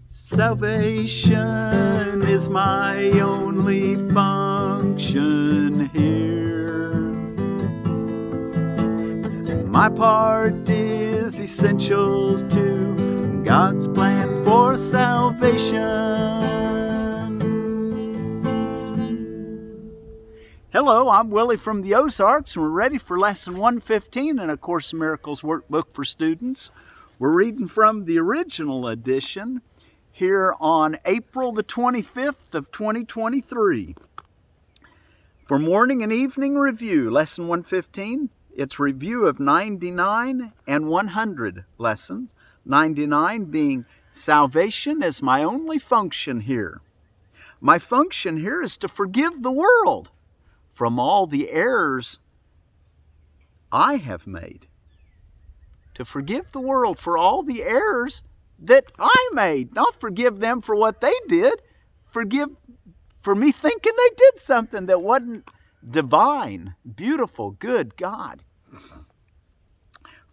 Salvation is my only function here. My part is essential to God's plan for salvation. Hello, I'm Willie from the Ozarks, and we're ready for Lesson 115 in A Course in Miracles Workbook for Students. We're reading from the original edition here on April the 25th of 2023. For morning and evening review, Lesson 115, it's review of 99 and 100 lessons. 99 being salvation is my only function here. My function here is to forgive the world from all the errors I have made. To forgive the world for all the errors that I made. Not forgive them for what they did. Forgive for me thinking they did something that wasn't divine, beautiful, good God.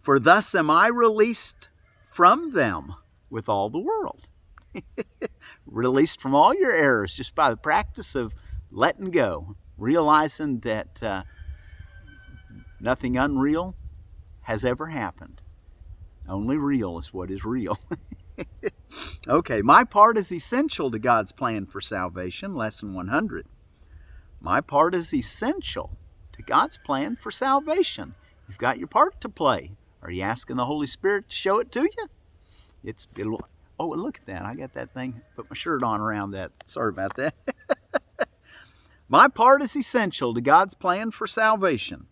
For thus am I released from them with all the world. Released from all your errors just by the practice of letting go. Realizing that nothing unreal has ever happened. Only real is what is real. Okay, my part is essential to God's plan for salvation, Lesson 100. My part is essential to God's plan for salvation. You've got your part to play. Are you asking the Holy Spirit to show it to you? Oh, look at that. I got that thing. Put my shirt on around that. Sorry about that. My part is essential to God's plan for salvation.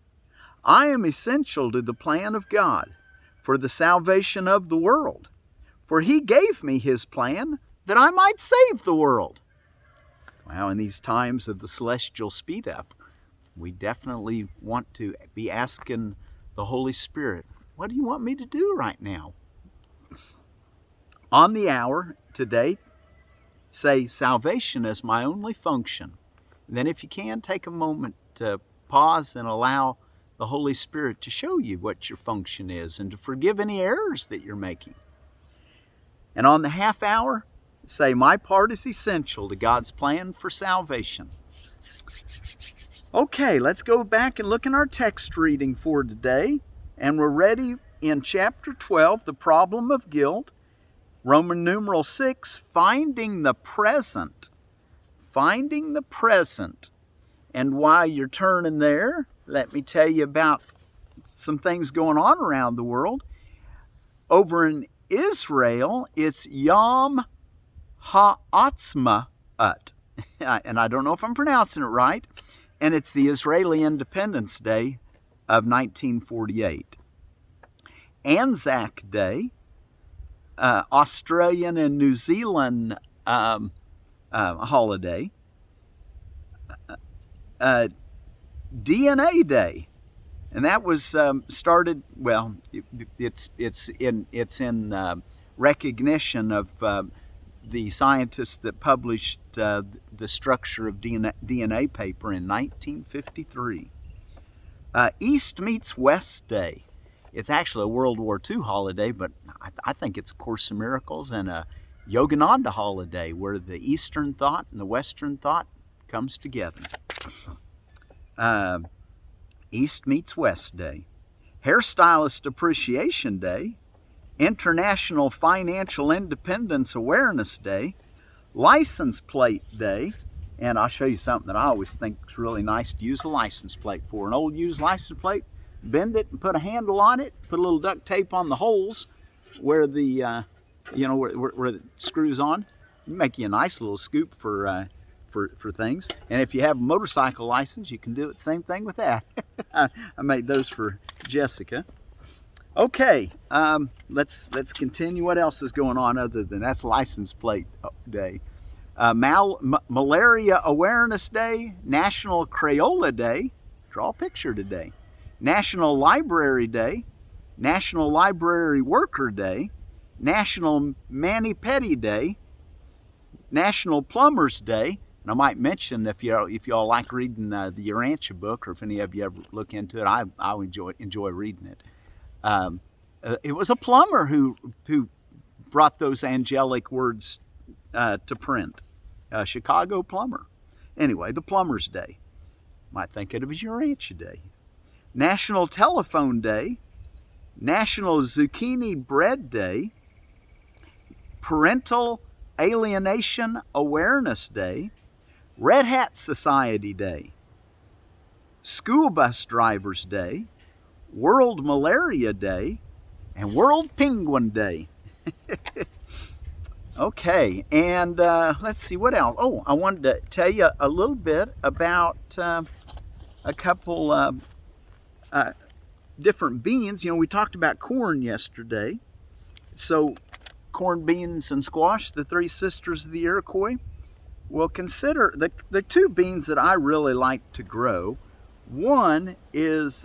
I am essential to the plan of God for the salvation of the world. For He gave me His plan that I might save the world. Well, in these times of the celestial speed up, we definitely want to be asking the Holy Spirit, what do you want me to do right now? On the hour today, say, salvation is my only function. And then if you can, take a moment to pause and allow the Holy Spirit to show you what your function is and to forgive any errors that you're making. And on the half hour, say, my part is essential to God's plan for salvation. Okay, let's go back and look in our text reading for today. And we're ready in chapter 12, the problem of guilt. Roman numeral 6, finding the present. Finding the present. And while you're turning there, let me tell you about some things going on around the world. Over in Israel, it's Yom HaAtzmaut. And I don't know if I'm pronouncing it right. And it's the Israeli Independence Day of 1948. Anzac Day, Australian and New Zealand holiday. DNA Day, and that was started. Well, it's in recognition of the scientists that published the structure of DNA paper in 1953. East meets West Day. It's actually a World War II holiday, but I think it's a Course in Miracles and a Yogananda holiday where the Eastern thought and the Western thought comes together. East meets West Day. Hairstylist Appreciation Day. International Financial Independence Awareness Day. License Plate Day. And I'll show you something that I always think is really nice to use a license plate for. An old used license plate, bend it and put a handle on it, put a little duct tape on the holes where the where it screws on. Make you a nice little scoop for things. And if you have a motorcycle license, you can do the same thing with that. I made those for Jessica. Okay, let's continue. What else is going on other than that's License Plate Day? Malaria Awareness Day, National Crayola Day, draw a picture today, National Library Day, National Library Worker Day, National Mani-Pedi Day, National Plumbers Day. And I might mention, if y'all like reading the Urantia book, or if any of you ever look into it, I enjoy reading it. It was a plumber who brought those angelic words to print. Chicago plumber. Anyway, the plumber's day. Might think of it as your ranch day. National Telephone Day, National Zucchini Bread Day, Parental Alienation Awareness Day, Red Hat Society Day, School Bus Drivers Day, World Malaria Day, and World Penguin Day. Okay, and let's see, what else? Oh, I wanted to tell you a little bit about a couple different beans. You know, we talked about corn yesterday. So corn, beans, and squash, the three sisters of the Iroquois. Well, consider the two beans that I really like to grow. One is,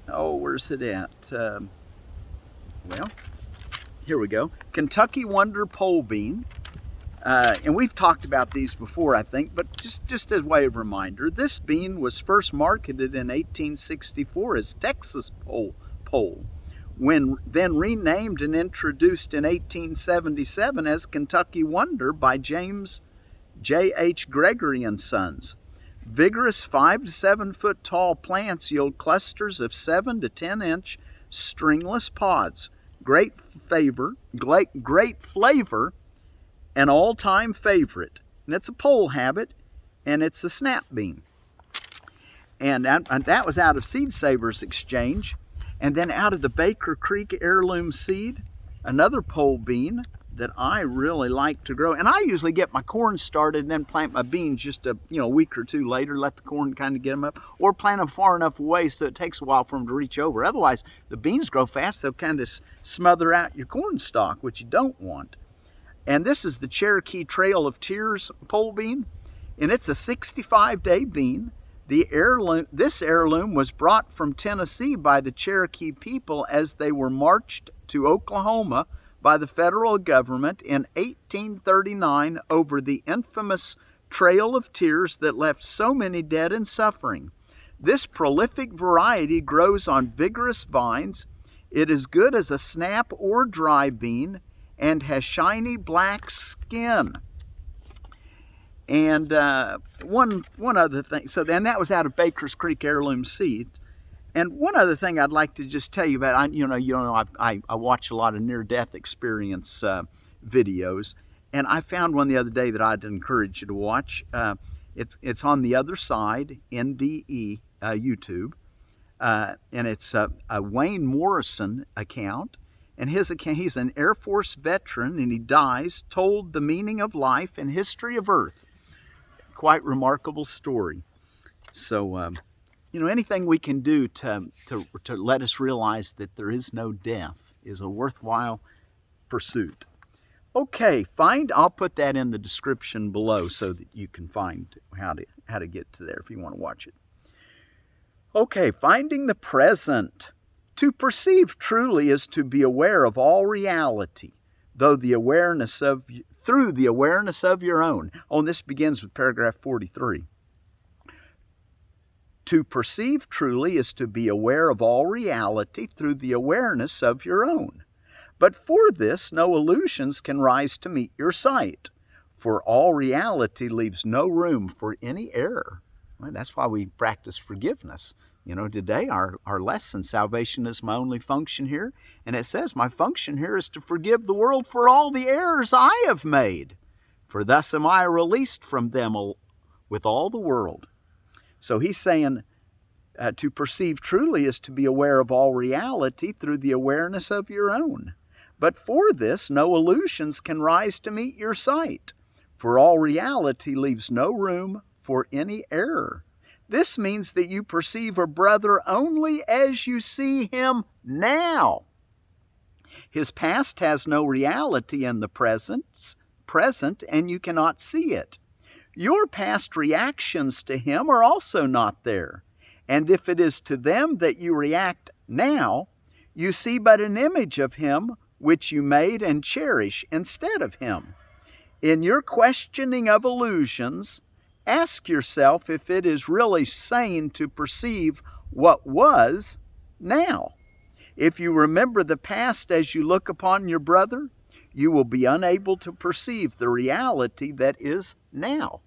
where's it at? Well, here we go. Kentucky Wonder Pole Bean. And we've talked about these before, I think, but just as a way of reminder, this bean was first marketed in 1864 as Texas pole, when then renamed and introduced in 1877 as Kentucky Wonder by James J.H. Gregory Sons. Vigorous 5 to 7 foot tall plants yield clusters of 7 to 10 inch stringless pods. Great flavor, an all-time favorite. And it's a pole habit, and it's a snap bean. And that was out of Seed Savers Exchange. And then out of the Baker Creek Heirloom Seed, another pole bean that I really like to grow. And I usually get my corn started and then plant my beans just a week or two later, let the corn kind of get them up, or plant them far enough away so it takes a while for them to reach over. Otherwise, the beans grow fast. They'll kind of smother out your corn stalk, which you don't want. And this is the Cherokee Trail of Tears pole bean, and it's a 65-day bean. This heirloom was brought from Tennessee by the Cherokee people as they were marched to Oklahoma by the federal government in 1839 over the infamous Trail of Tears that left so many dead and suffering. This prolific variety grows on vigorous vines. It is good as a snap or dry bean and has shiny black skin. And one other thing, so then that was out of Baker's Creek Heirloom Seeds. And one other thing I'd like to just tell you about, I watch a lot of near-death experience videos, and I found one the other day that I'd encourage you to watch. It's on The Other Side, NDE, YouTube, and it's a Wayne Morrison account. And he's an Air Force veteran, and he dies, told the meaning of life and history of Earth. Quite remarkable story. So, anything we can do to let us realize that there is no death is a worthwhile pursuit. Okay, I'll put that in the description below so that you can find how to get to there if you want to watch it. Okay, finding the present. To perceive truly is to be aware of all reality, through the awareness of your own. Oh, and this begins with paragraph 43. To perceive truly is to be aware of all reality through the awareness of your own. But for this, no illusions can rise to meet your sight, for all reality leaves no room for any error. Well, that's why we practice forgiveness. Today our lesson, salvation is my only function here. And it says, my function here is to forgive the world for all the errors I have made. For thus am I released from them with all the world. So he's saying to perceive truly is to be aware of all reality through the awareness of your own. But for this, no illusions can rise to meet your sight. For all reality leaves no room for any error. This means that you perceive a brother only as you see him now. His past has no reality in the present, and you cannot see it. Your past reactions to him are also not there. And if it is to them that you react now, you see but an image of him which you made and cherish instead of him. In your questioning of illusions, ask yourself if it is really sane to perceive what was now. If you remember the past as you look upon your brother, you will be unable to perceive the reality that is now.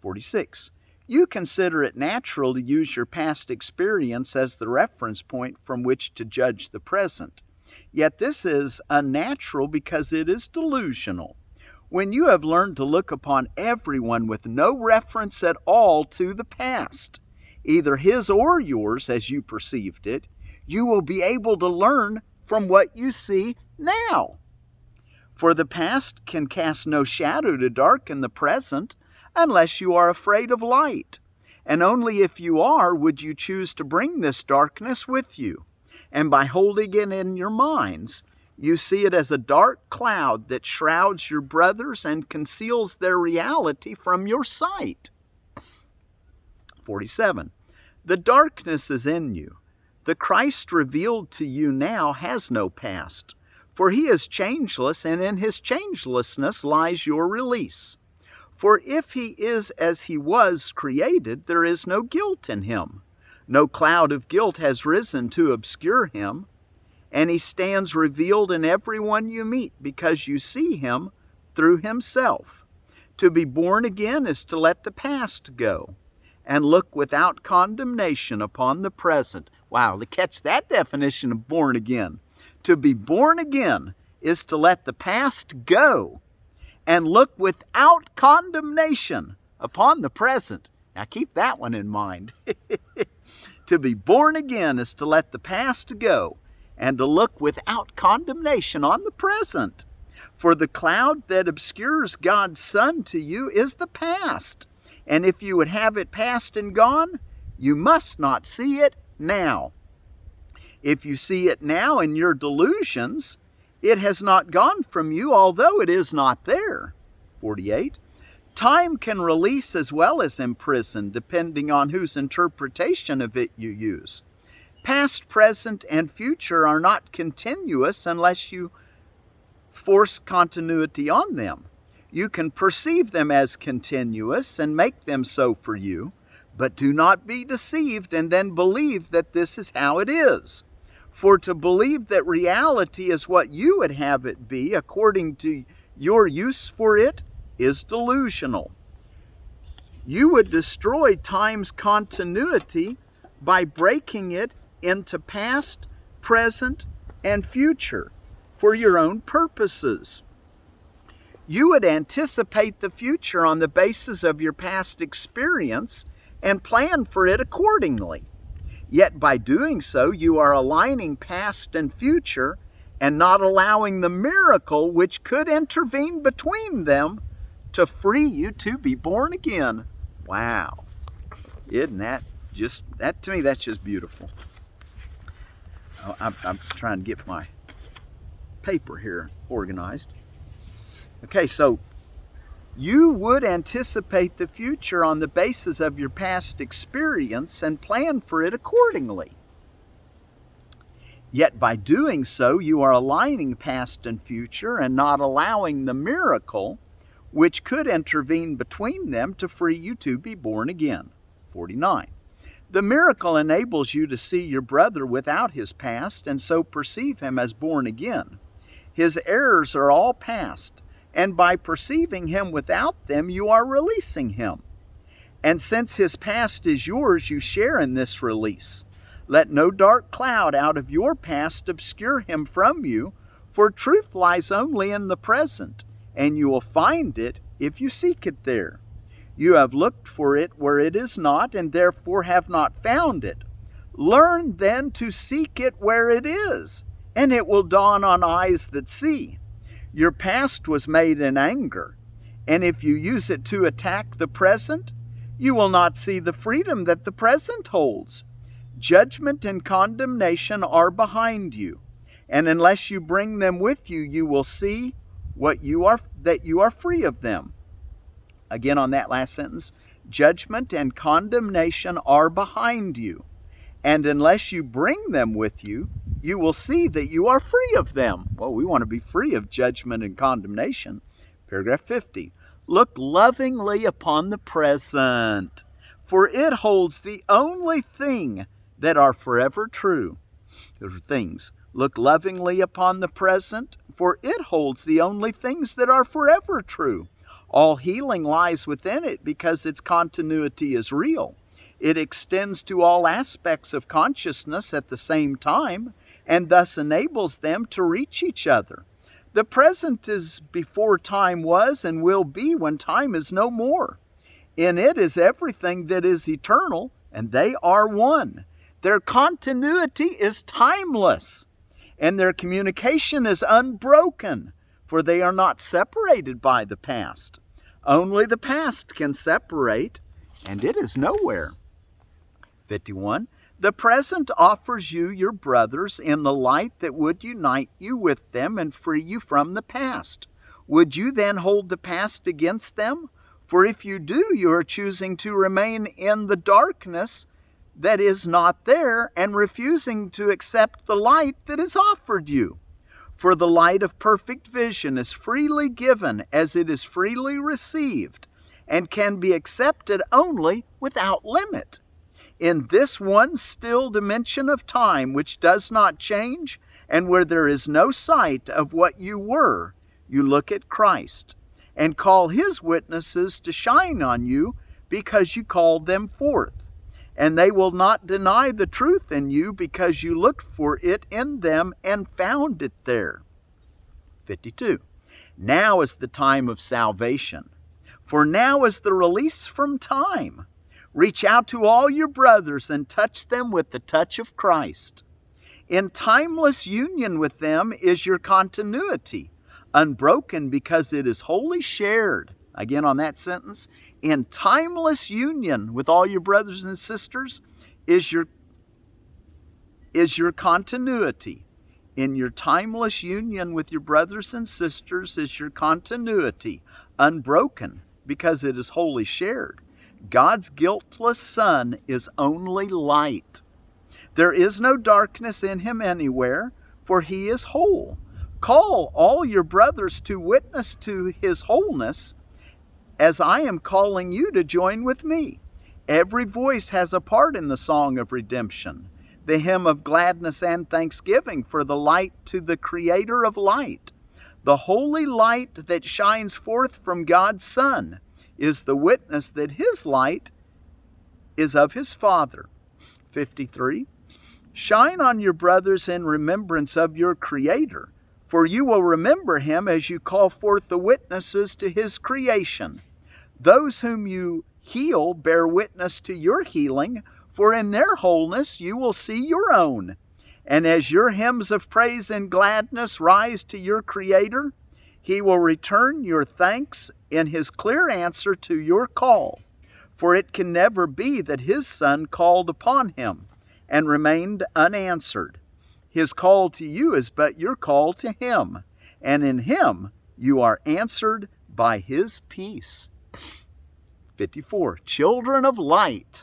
46. You consider it natural to use your past experience as the reference point from which to judge the present. Yet this is unnatural because it is delusional. When you have learned to look upon everyone with no reference at all to the past, either his or yours as you perceived it, you will be able to learn from what you see now. For the past can cast no shadow to darken the present unless you are afraid of light. And only if you are would you choose to bring this darkness with you. And by holding it in your minds, you see it as a dark cloud that shrouds your brothers and conceals their reality from your sight. 47. The darkness is in you. The Christ revealed to you now has no past, for he is changeless, and in his changelessness lies your release. For if he is as he was created, there is no guilt in him. No cloud of guilt has risen to obscure him, and he stands revealed in everyone you meet because you see him through himself. To be born again is to let the past go and look without condemnation upon the present. Wow, to catch that definition of born again. To be born again is to let the past go and look without condemnation upon the present. Now keep that one in mind. To be born again is to let the past go and to look without condemnation on the present. For the cloud that obscures God's Son to you is the past. And if you would have it past and gone, you must not see it now. If you see it now in your delusions, it has not gone from you, although it is not there. 48. Time can release as well as imprison, depending on whose interpretation of it you use. Past, present, and future are not continuous unless you force continuity on them. You can perceive them as continuous and make them so for you, but do not be deceived and then believe that this is how it is. For to believe that reality is what you would have it be according to your use for it is delusional. You would destroy time's continuity by breaking it into past, present, and future for your own purposes. You would anticipate the future on the basis of your past experience and plan for it accordingly. Yet by doing so, you are aligning past and future and not allowing the miracle which could intervene between them to free you to be born again. Wow. Isn't that just, to me, that's just beautiful. I'm trying to get my paper here organized. Okay, so you would anticipate the future on the basis of your past experience and plan for it accordingly. Yet by doing so, you are aligning past and future and not allowing the miracle which could intervene between them to free you to be born again. 49. The miracle enables you to see your brother without his past and so perceive him as born again. His errors are all past, and by perceiving him without them, you are releasing him. And since his past is yours, you share in this release. Let no dark cloud out of your past obscure him from you, for truth lies only in the present, and you will find it if you seek it there. You have looked for it where it is not, and therefore have not found it. Learn then to seek it where it is, and it will dawn on eyes that see. Your past was made in anger, and if you use it to attack the present, you will not see the freedom that the present holds. Judgment and condemnation are behind you, and unless you bring them with you, you will see that you are free of them. Again on that last sentence, judgment and condemnation are behind you, and unless you bring them with you, you will see that you are free of them. Well, we want to be free of judgment and condemnation. Paragraph 50. Look lovingly upon the present, for it holds the only thing that are forever true. things. Look lovingly upon the present, for it holds the only things that are forever true. All healing lies within it because its continuity is real. It extends to all aspects of consciousness at the same time, and thus enables them to reach each other. The present is before time was and will be when time is no more. In it is everything that is eternal, and they are one. Their continuity is timeless, and their communication is unbroken, for they are not separated by the past. Only the past can separate, and it is nowhere. 51. The present offers you your brothers in the light that would unite you with them and free you from the past. Would you then hold the past against them? For if you do, you are choosing to remain in the darkness that is not there and refusing to accept the light that is offered you. For the light of perfect vision is freely given as it is freely received, and can be accepted only without limit. In this one still dimension of time which does not change, and where there is no sight of what you were, you look at Christ, and call his witnesses to shine on you because you called them forth. And they will not deny the truth in you because you looked for it in them and found it there. 52. Now is the time of salvation, for now is the release from time. Reach out to all your brothers and touch them with the touch of Christ. In timeless union with them is your continuity, unbroken because it is wholly shared. Again on that sentence, in timeless union with all your brothers and sisters is your continuity. In your timeless union with your brothers and sisters is your continuity, unbroken because it is wholly shared. God's guiltless Son is only light. There is no darkness in him anywhere, for he is whole. Call all your brothers to witness to his wholeness, as I am calling you to join with me. Every voice has a part in the song of redemption, the hymn of gladness and thanksgiving for the light to the Creator of light. The holy light that shines forth from God's Son is the witness that his light is of his Father. 53. Shine on your brothers in remembrance of your Creator, for you will remember him as you call forth the witnesses to his creation. Those whom you heal bear witness to your healing, for in their wholeness you will see your own. And as your hymns of praise and gladness rise to your Creator, he will return your thanks in his clear answer to your call. For it can never be that his Son called upon him and remained unanswered. His call to you is but your call to him, and in him you are answered by his peace. 54. Children of light,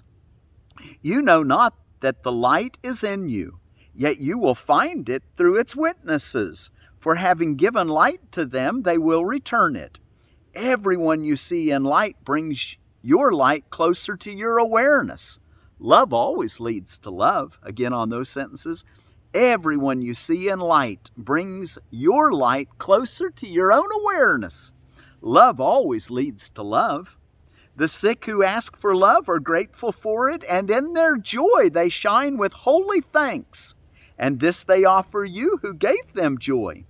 you know not that the light is in you, yet you will find it through its witnesses. For having given light to them, they will return it. Everyone you see in light brings your light closer to your awareness. Love always leads to love. Again on those sentences. Everyone you see in light brings your light closer to your own awareness. Love always leads to love. The sick who ask for love are grateful for it, and in their joy they shine with holy thanks. And this they offer you who gave them joy.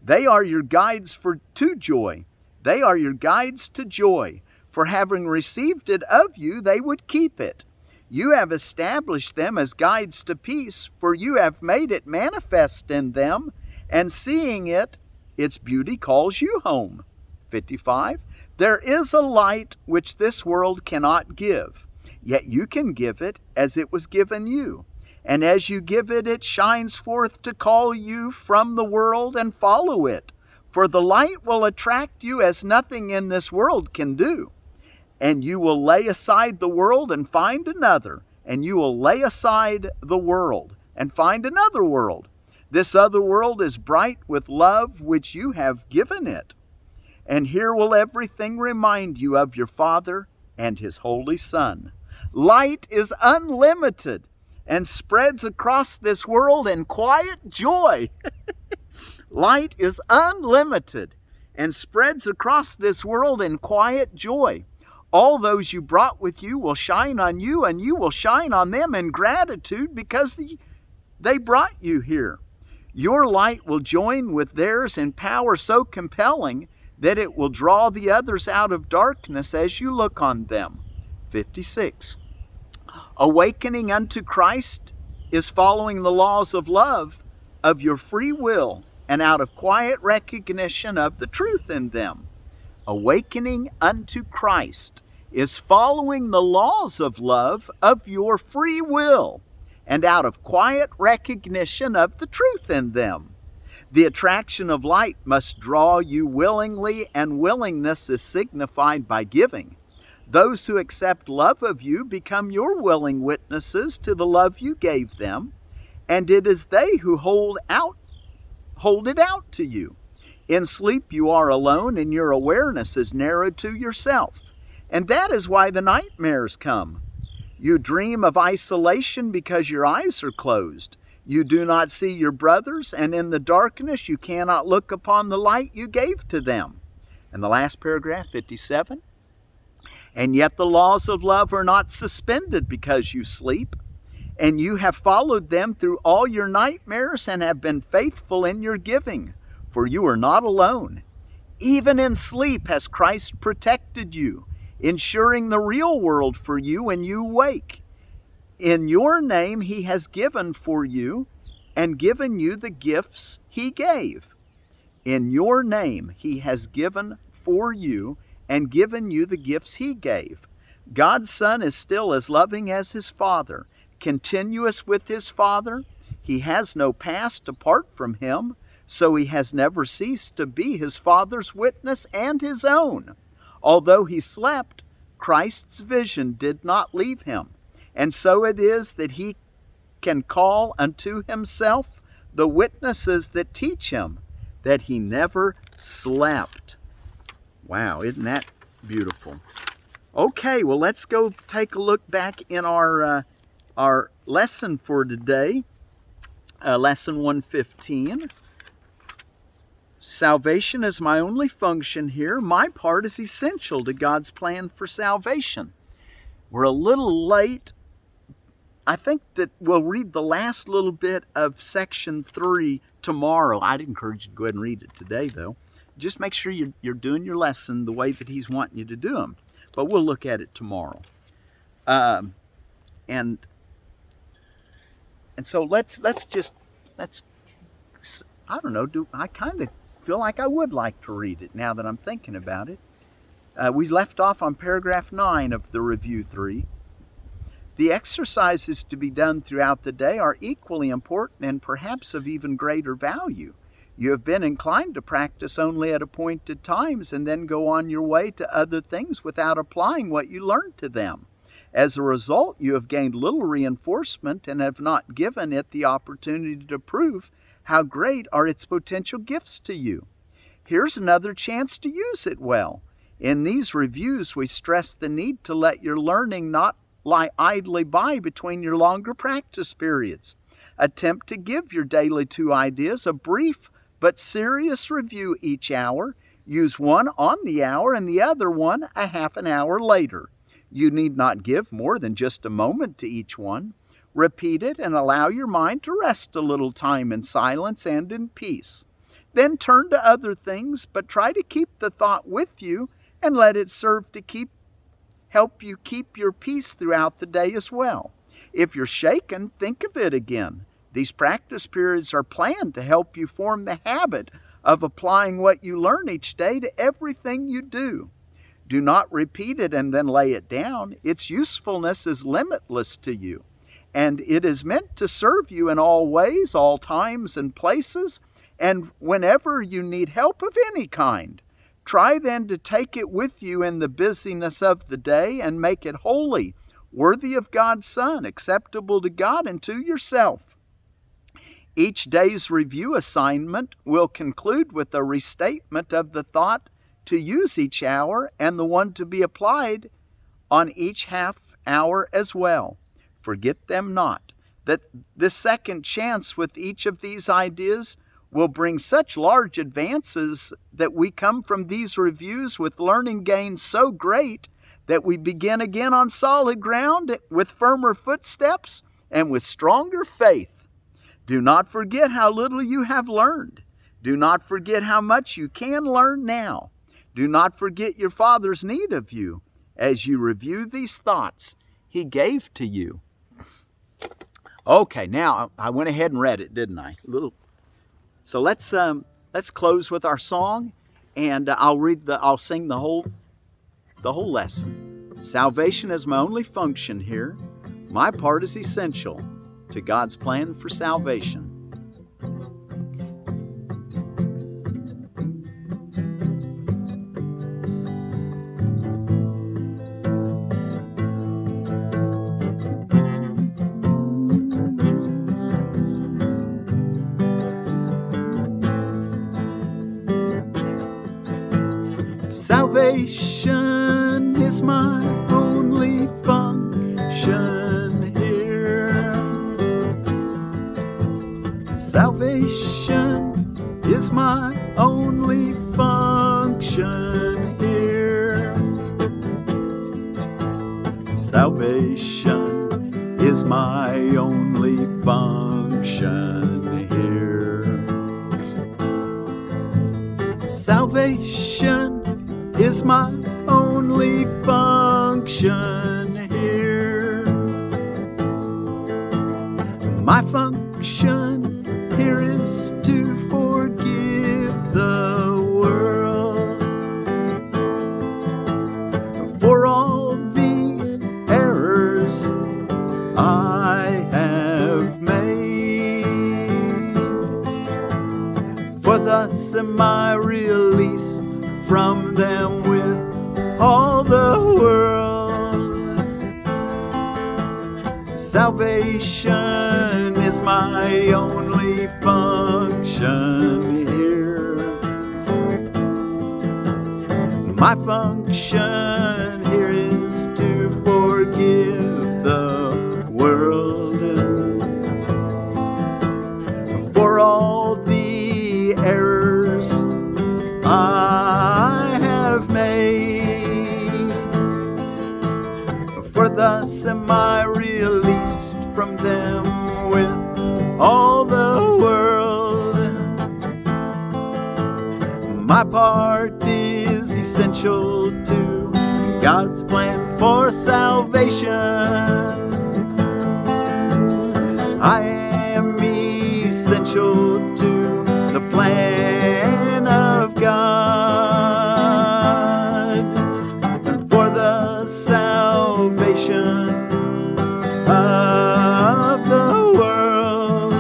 They are your guides to joy. They are your guides to joy. For having received it of you, they would keep it. You have established them as guides to peace, for you have made it manifest in them, and seeing it, its beauty calls you home. 55. There is a light which this world cannot give, yet you can give it as it was given you. And as you give it, it shines forth to call you from the world and follow it. For the light will attract you as nothing in this world can do. And you will lay aside the world and find another. And you will lay aside the world and find another world. This other world is bright with love which you have given it. And here will everything remind you of your Father and his Holy Son. Light is unlimited. and spreads across this world in quiet joy. Light is unlimited and spreads across this world in quiet joy. All those you brought with you will shine on you, and you will shine on them in gratitude because they brought you here. Your light will join with theirs in power so compelling that it will draw the others out of darkness as you look on them. 56. Awakening unto Christ is following the laws of love of your free will and out of quiet recognition of the truth in them. Awakening unto Christ is following the laws of love of your free will and out of quiet recognition of the truth in them. The attraction of light must draw you willingly, and willingness is signified by giving. Those who accept love of you become your willing witnesses to the love you gave them, and it is they who hold it out to you. In sleep you are alone, and your awareness is narrowed to yourself, and that is why the nightmares come. You dream of isolation because your eyes are closed. You do not see your brothers, and in the darkness you cannot look upon the light you gave to them. And the last paragraph, 57. And yet the laws of love are not suspended because you sleep, and you have followed them through all your nightmares and have been faithful in your giving, for you are not alone. Even in sleep has Christ protected you, ensuring the real world for you when you wake. In your name he has given for you and given you the gifts he gave. In your name he has given for you and given you the gifts he gave. God's Son is still as loving as his Father, continuous with his Father. He has no past apart from him, so he has never ceased to be his Father's witness and his own. Although he slept, Christ's vision did not leave him, and so it is that he can call unto himself the witnesses that teach him that he never slept. Wow, isn't that beautiful? Okay, well, let's go take a look back in our lesson for today, lesson 115. Salvation is my only function here. My part is essential to God's plan for salvation. We're a little late. I think that we'll read the last little bit of section 3 tomorrow. I'd encourage you to go ahead and read it today, though. Just make sure you're doing your lesson the way that he's wanting you to do them. But we'll look at it tomorrow. And so let's I don't know, I kind of feel like I would like to read it now that I'm thinking about it. We left off on paragraph 9 of the Review 3. The exercises to be done throughout the day are equally important and perhaps of even greater value. You have been inclined to practice only at appointed times and then go on your way to other things without applying what you learned to them. As a result, you have gained little reinforcement and have not given it the opportunity to prove how great are its potential gifts to you. Here's another chance to use it well. In these reviews, we stress the need to let your learning not lie idly by between your longer practice periods. Attempt to give your daily 2 ideas a brief but serious review each hour. Use one on the hour and the other one a half an hour later. You need not give more than just a moment to each one. Repeat it and allow your mind to rest a little time in silence and in peace. Then turn to other things, but try to keep the thought with you and let it serve to help you keep your peace throughout the day as well. If you're shaken, think of it again. These practice periods are planned to help you form the habit of applying what you learn each day to everything you do. Do not repeat it and then lay it down. Its usefulness is limitless to you, and it is meant to serve you in all ways, all times and places, and whenever you need help of any kind. Try then to take it with you in the busyness of the day and make it holy, worthy of God's Son, acceptable to God and to yourself. Each day's review assignment will conclude with a restatement of the thought to use each hour and the one to be applied on each half hour as well. Forget them not. that this second chance with each of these ideas will bring such large advances that we come from these reviews with learning gains so great that we begin again on solid ground with firmer footsteps and with stronger faith. Do not forget how little you have learned. Do not forget how much you can learn now. Do not forget your Father's need of you as you review these thoughts He gave to you. Okay, now I went ahead and read it, didn't I? So let's close with our song, and I'll sing the whole lesson. Salvation is my only function here. My part is essential to God's plan for salvation. Salvation is my only function here. Salvation is my only function here. Salvation is my only function here. Salvation is my only function here. My function here is to forgive the world for all the errors I have made, for thus am I released from them with all the world. Salvation is my only function here. My function here is to forgive the world for all the errors I have made, for thus am I released from them with all the world. My part is essential to God's plan for salvation. I am essential to the plan of God for the salvation of the world.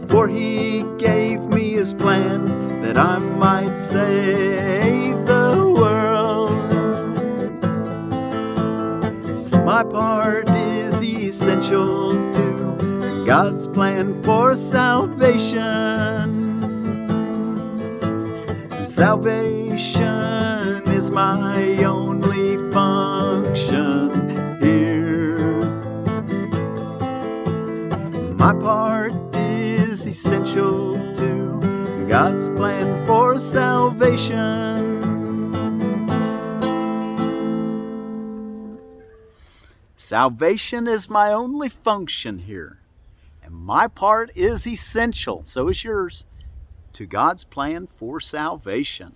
For He gave me His plan that I might save the world. So my part is essential to God's plan for salvation. Salvation is my only function here. My part is essential to God's plan for salvation. Salvation is my only function here. And my part is essential, so is yours, to God's plan for salvation.